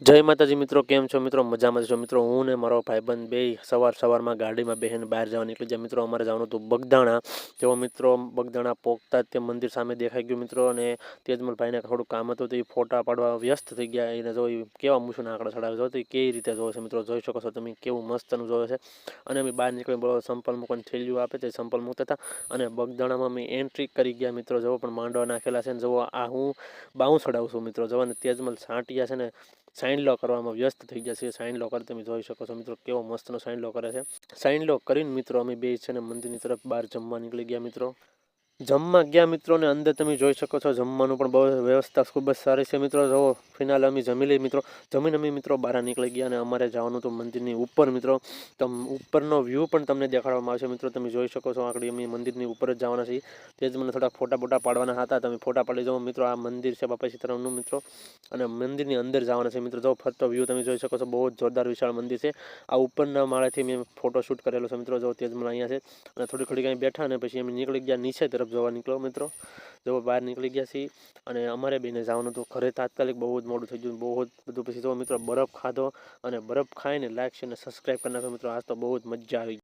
જય માતાજી મિત્રો, કેમ છો મિત્રો? મજામાં છો મિત્રો? હું ને મારો ભાઈબંધ બે સવારમાં ગાડીમાં બેસીને બહાર જવા નીકળી ગયા મિત્રો. અમારે જવાનું હતું બગદાણા. જેવો મિત્રો બગદાણા પહોંચતા જ તે મંદિર સામે દેખાઈ ગયું મિત્રો. અને તેજમલ ભાઈને થોડું કામ હતું તો એ ફોટા પાડવા વ્યસ્ત થઈ ગયા. એને જો કેવા મૂછના આંકડા ચડાવે જો તો એ કેવી રીતે જોવે છે મિત્રો, જોઈ શકો છો તમે કેવું મસ્તનું જોવે છે. અને અમે બહાર નીકળી બોલો સંપલ મૂકવાની થેલીઓ આપે છે, સંપલ મૂકતા હતા. અને બગદાણામાં અમે એન્ટ્રી કરી ગયા મિત્રો. જવો પણ માંડવા નાખેલા છે ને જવો આ હું બાઉં ચડાવું છું મિત્રો. જવાને તેજમલ છાંટિયા છે ને સાઇન લો કરવામાં વ્યસ્ત થઈ ગયા છે. સાઇન લો કરે તમે જોઈ શકો છો મિત્રો, કેવો મસ્તનો સાઇન લો કરે છે. સાઇન લો કરીને મિત્રો અમે બે છે ને મંદિરની તરફ બહાર જમવા નીકળી ગયા મિત્રો. જમવા ગયા મિત્રો ને અંદર તમે જોઈ શકો છો જમવાનું પણ બહુ વ્યવસ્થા ખૂબ જ સારી છે મિત્રો. જો ફિનાલે અમે જમી લઈ મિત્રો. જમીને અમે મિત્રો બહાર નીકળી ગયા અને અમારે જવાનું હતું મંદિરની ઉપર મિત્રો. તો ઉપરનો વ્યૂ પણ તમને દેખાડવામાં આવશે મિત્રો. તમે જોઈ શકો છો આંકડી અમે મંદિરની ઉપર જ જવાના છીએ. તે જ મને થોડા ફોટા પાડવાના હતા. તમે ફોટા પાડી જાઓ મિત્રો. આ મંદિર છે બાપા સીતારામનું મિત્રો. અને મંદિરની અંદર જવાના છે મિત્રો. જો ફરતો વ્યૂ તમે જોઈ શકો છો, બહુ જ જોરદાર વિશાળ મંદિર છે. આ ઉપરના માળેથી મેં ફોટો શૂટ કરેલો છે મિત્રો. જો તેજમલ અહીંયા છે અને થોડી કંઈ બેઠા અને પછી અમે નીકળી ગયા નીચે તરફ જોવા નીકળો મિત્રો. જો બહાર નીકળી ગયા છીએ અને અમારે બેને જવાનું હતું ઘરે. તાત્કાલિક બહુ જ મોડું થઈ ગયું, બહુ જ બધું. પછી જો મિત્રો બરફ ખાધો અને બરફ ખાઈને લાઈક છે અને સબસ્ક્રાઈબ કરી નાખો મિત્રો. આજ તો બહુ જ મજા આવી.